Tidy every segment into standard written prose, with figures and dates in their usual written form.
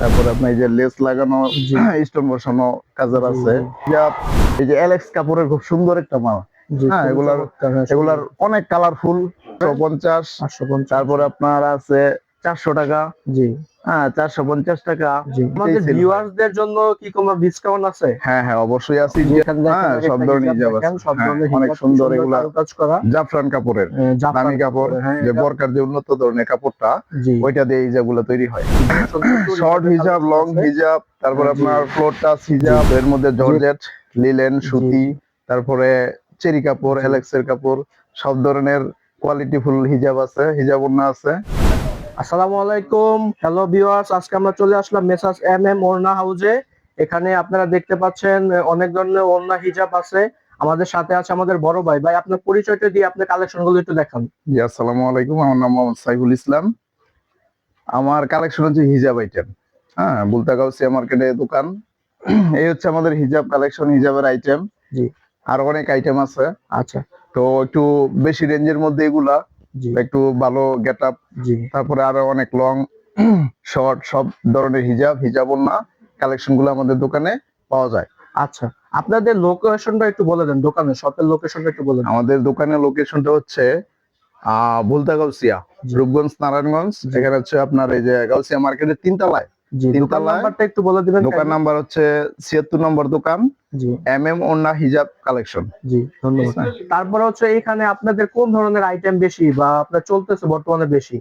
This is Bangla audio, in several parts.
তারপরে আপনার এই যে লেস লাগানো স্টোন বসানো কাজের আছে। এই যে এলেক্স কাপড়ের খুব সুন্দর একটা মাল। হ্যাঁ, এগুলার অনেক কালারফুল। 150, 850, তারপরে আপনার আছে 400 টাকা। জি হ্যাঁ, 450 টাকা। আমাদের ভিউয়ারদের জন্য কি কোনো ডিসকাউন্ট আছে? হ্যাঁ হ্যাঁ, অবশ্যই আছে। যেখানে হ্যাঁ, দেখেন সব ধরনের হিজাব আছে। সব হ্যাঁ, ধরনের অনেক হিজাব সুন্দর এগুলা কাজ করা জাফরান কাপড়ের দামি কাপড়। হ্যাঁ, যে বরকার যে উন্নত ধরনের কাপড়টা, জি ওইটা দিয়ে হিজাবগুলো তৈরি হয়। শর্ট হিজাব, লং হিজাব, তারপর আপনার ফ্লোর টাচ হিজাব, এর মধ্যে জর্জেট, লিলেন, সুতি, তারপরে চেরি কাপড়, এলেক্সের কাপড়, সব ধরনের কোয়ালিটিফুল হিজাব আছে, হিজাব ওড়না আছে। আসসালামু আলাইকুম, হ্যালো ভিউয়ার্স, আজকে আমরা চলে আসলাম মেসাস এমএম ওড়না হাউজে। এখানে আপনারা দেখতে পাচ্ছেন অনেক ধরনের ওড়না হিজাব আছে। আমাদের সাথে আছে আমাদের বড় ভাই। ভাই, আপনার পরিচয়টা দিয়ে আপনার কালেকশন গুলো একটু দেখান। জি, আসসালামু আলাইকুম, আমার নাম মোহাম্মদ সাইফুল ইসলাম। আমার কালেকশন হচ্ছে হিজাব আইটেম। হ্যাঁ, বুলতাগাউসিয়া মার্কেটে দোকান। এই হচ্ছে আমাদের হিজাব কালেকশন, হিজাবের আইটেম। জি, আর অনেক আইটেম আছে। আচ্ছা, তো একটু বেশি রেঞ্জের মধ্যে এগুলা, জি একটু ভালো গেট আপ, জি তারপরে আরো অনেক লং শর্ট সব ধরনের হিজাব ওড়না কালেকশন গুলো আমাদের দোকানে পাওয়া যায়। আচ্ছা, আপনাদের লোকেশনটা একটু বলে দেন, দোকানের শপের লোকেশনটা একটু বলে দেন। আমাদের দোকানের লোকেশনটা হচ্ছে বুলতাগাউসিয়া, রূপগঞ্জ, নারায়ণগঞ্জ। এখানে হচ্ছে আপনার এই যে গাউসিয়া মার্কেটের 3 তলায়। জি, দোকান নাম্বারটা একটু বলে দিবেন। দোকান নাম্বার হচ্ছে 76 নম্বর দোকান, জি এমএম ওড়না হিজাব কালেকশন। জি, ধন্যবাদ। তারপরে হচ্ছে এখানে আপনাদের কোন ধরনের আইটেম বেশি বা আপনার চলতেছে বর্তমানে বেশি?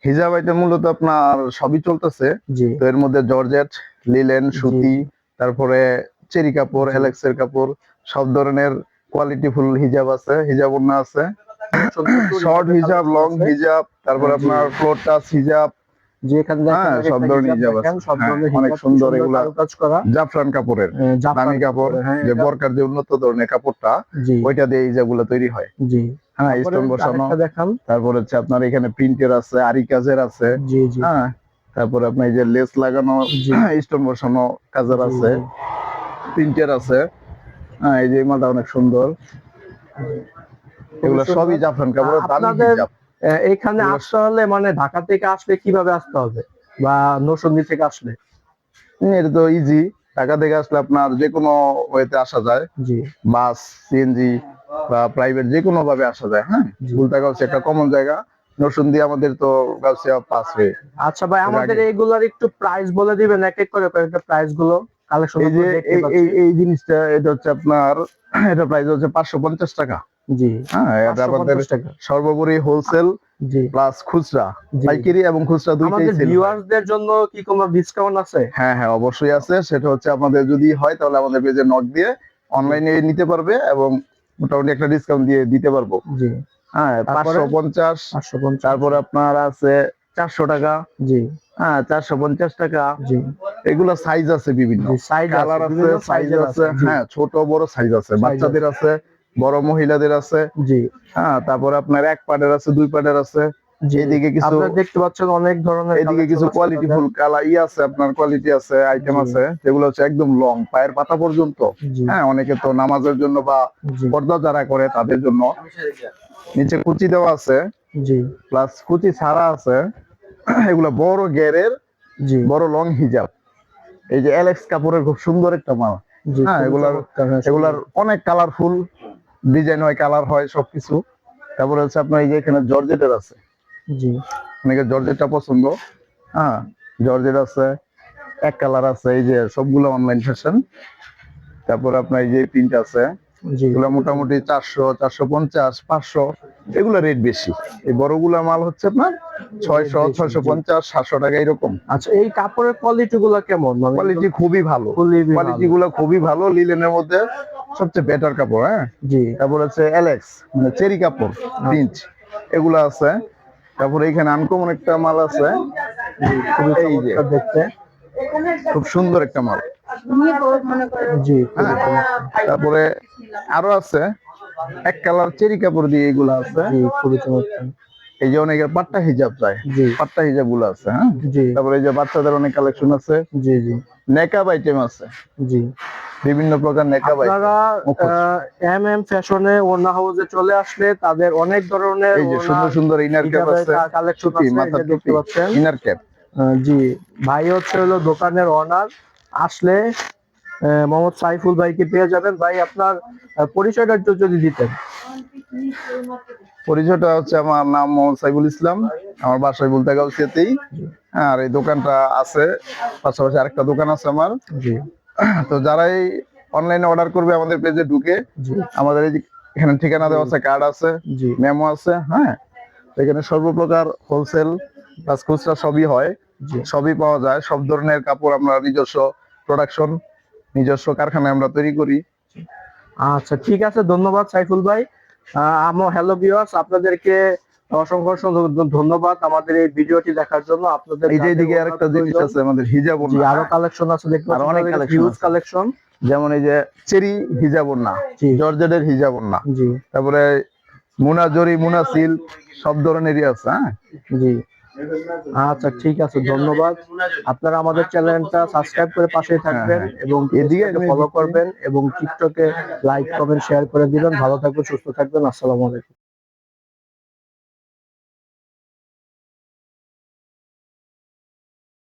হিজাব আইটেম মূলত আপনার সবই চলতেছে। জি তো এর মধ্যে জর্জেট, লিলেন, সুতি, তারপরে চেরি কাপড়, এলেক্সের কাপড়, সব ধরনের কোয়ালিটিফুল হিজাব আছে, হিজাব ওড়না আছে। শর্ট হিজাব, লং হিজাব, তারপর আপনার ফ্লোর টাচ হিজাব, যেখানে হ্যাঁ, সব ধরনের হিজাব আছে। সব ধরনের অনেক হিজাব সুন্দর এগুলা কাজ করা জাফরান কাপড়ের দামি কাপড়। হ্যাঁ, যে বরকার যে উন্নত ধরনের কাপড়টা, জি ওইটা দিয়ে হিজাবগুলো তৈরি হয়। জি, হ্যাঁ, স্টোন বসানো। দেখান। তারপর হচ্ছে আপনার এখানে প্রিন্টের আছে, আরি কাজের আছে। জি জি হ্যাঁ, তারপরে আপনার এই যে লেস লাগানো, স্টোন বসানো কাজের আছে, প্রিন্টের আছে। হ্যাঁ, এই যে এই মালটা অনেক সুন্দর। এগুলো সবই জাফরান কাপড়, দামি আপনাদের হিজাব। এখানে আসতে হলে মানে ঢাকা থেকে আসলে কিভাবে আসতে হবে বা নরসিংদী থেকে আসলে? এটা তো ইজি। ঢাকা থেকে আসলে আপনার যে কোনো ওয়েতে আসা যায়, জি বাস, সিএনজি বা প্রাইভেট যে কোনো ভাবে আসা যায়। হ্যাঁ, বুলতাগাউসিয়া একটা কমন জায়গা। নরসিংদী আমাদের তো গাউসিয়া পাস হয়ে। আচ্ছা ভাই, আমাদের এইগুলার একটু প্রাইস বলে দিবেন এক এক করে, কয়েকটা প্রাইস গুলো কালেকশন। এই যে এই জিনিসটা, এটা হচ্ছে আপনার, এটা প্রাইস হচ্ছে 550 টাকা। জি, হ্যাঁ, এটা আমাদের সর্বোপরি হোলসেল জি প্লাস খুচরা, পাইকারি এবং খুচরা দুইটাই আমাদের সেল। ভিউয়ারদের জন্য কি কোনো ডিসকাউন্ট আছে? হ্যাঁ হ্যাঁ, অবশ্যই আছে। সেটা হচ্ছে আমাদের যদি হয় তাহলে আমাদের পেজে নক দিয়ে অনলাইনে নিতে পারবে এবং মোটামুটি একটা ডিসকাউন্ট দিয়ে দিতে পারবো। জি, হ্যাঁ, 550, তারপরে আপনার আছে 400 টাকা। জি, হ্যাঁ, 450 টাকা। জি, এগুলো সাইজ আছে বিভিন্ন, কালার আছে, সাইজ আছে। হ্যাঁ, ছোট বড় সাইজ আছে, বাচ্চাদের আছে, বড় মহিলাদের আছে। জি, হ্যাঁ, তারপরে আপনার 1 পাটের আছে, 2 পাটের আছে। এইদিকে কিছু আপনারা দেখতে পাচ্ছেন অনেক ধরনের, এদিকে কিছু কোয়ালিটিফুল কালার আছে, আপনার কোয়ালিটি আছে, আইটেম আছে, যেগুলো হচ্ছে একদম লং, পায়ের পাতা পর্যন্ত। হ্যাঁ, অনেকে তো নামাজের জন্য বা পর্দা যারা করে তাদের জন্য নিচে কুচি দেওয়া আছে, জি প্লাস কুচি ছাড়া আছে। এগুলা বড় গেরের, বড় লং হিজাব। এই যে এলেক্স কাপড়ের খুব সুন্দর একটা মাল। হ্যাঁ, এগুলার অনেক কালারফুল ডিজাইন হয়, কালার হয় সবকিছু। তারপরে হচ্ছে আপনার এই যে এখানে জর্জেটের আছে। জি, অনেকে জর্জেটটা পছন্দ। হ্যাঁ, জর্জেট আছে, এক কালার আছে। এই যে সবগুলো অনলাইন ফ্যাশন। তারপরে আপনার এই যে প্রিন্ট আছে, এগুলো মোটামুটি 400, 450, 500, এগুলো রেট বেশি। এই বড়গুলা মাল হচ্ছে আপনার 600, 650, 700 টাকা এরকম। আচ্ছা, এই কাপড়ের কোয়ালিটি গুলো কেমন? কোয়ালিটি খুবই ভালো, কোয়ালিটি গুলো খুবই ভালো। লিলেনের মধ্যে সবচেয়ে বেটার কাপড়। হ্যাঁ, জি, তারপর হচ্ছে এলেক্স মানে চেরি কাপড়, প্রিন্ট, এগুলো আছে। তারপরে এখানে আনকমন একটা মাল আছে, এই যে দেখতে খুব সুন্দর একটা মাল। জি, তারপরে আরো আছে এক কালার চেরি কাপড় দিয়ে, এগুলো আছে। খুবই চমৎকার। এই যে অনেকের পাট্টা হিজাব চাই, পাট্টা হিজাব গুলো আছে। হ্যাঁ, তারপরে এই যে বাচ্চাদের অনেক কালেকশন আছে। জি জি, নেকআপ আইটেম আছে, জি বিভিন্ন প্রকার নেকআপ আইটেম। আপনারা এমএম ফ্যাশনে ওড়না হাউসে চলে আসলে তাদের অনেক ধরনের এই যে সুন্দর সুন্দর ইনার ক্যাপ আছে, কালেকশন টুপি, মাথার টুপি, ইনার ক্যাপ। জি, ভাই হচ্ছে হলো দোকানের ওনার। আসলে মোহাম্মদ সাইফুল ভাইকে পেয়ে যাবেন। ভাই আপনার পরিচয়টা একটু যদি দিতেন। পরিচয়টা হচ্ছে, আমার নাম মোহাম্মদ সাইফুল ইসলাম, আমার বাসায় বুলতাগাউসিয়াতেই। আর এই দোকানটা আছে, পাশাপাশি আরেকটা দোকান আছে আমার। জি তো যারাই অনলাইনে অর্ডার করবে আমাদের পেজে ঢুকে, জি আমাদের এই যে এখানে ঠিকানা দেওয়া আছে, কার্ড আছে, জি মেমো আছে। হ্যাঁ, এখানে সর্বপ্রকার হোলসেল প্লাস খুচরা সবই হয়, জি। সবই পাওয়া যায়। সব ধরনের কাপড় আমরা নিজস্ব প্রোডাকশন, নিজস্ব কারখানায় আমরা তৈরি করি। আচ্ছা ঠিক আছে, ধন্যবাদ সাইফুল ভাই। হ্যালো ভিউয়ার্স, আপনাদেরকে অসংখ্য অসংখ্য ধন্যবাদ আমাদের এই ভিডিওটি দেখার জন্য। আপনাদের এই যে যাদের এদিকে ওড়না আরেকটা জিনিস প্রয়োজন, আছে, আমাদের হিজাব জি ওড়না। আরো কালেকশন আছে, দেখতে আরো অনেক পাচ্ছেন কালেকশন হিউজ আছে, কালেকশন। যেমন এই যে চেরি হিজাব ওড়না, জি জর্জেটের হিজাব ওড়না, জি তারপরে মুনা জরি, মুনা সিল্ক, সব ধরনেরই আছে। হ্যাঁ, জি। আচ্ছা ঠিক আছে, ধন্যবাদ। আপনারা আমাদের চ্যানেলটা সাবস্ক্রাইব করে পাশেই থাকবেন হ্যাঁ। এবং এদিকে পেজটাকে ফলো করবেন এবং টিকটকে লাইক কমেন্ট শেয়ার করে দিবেন। ভালো থাকবেন, সুস্থ থাকবেন। আসসালামু আলাইকুম।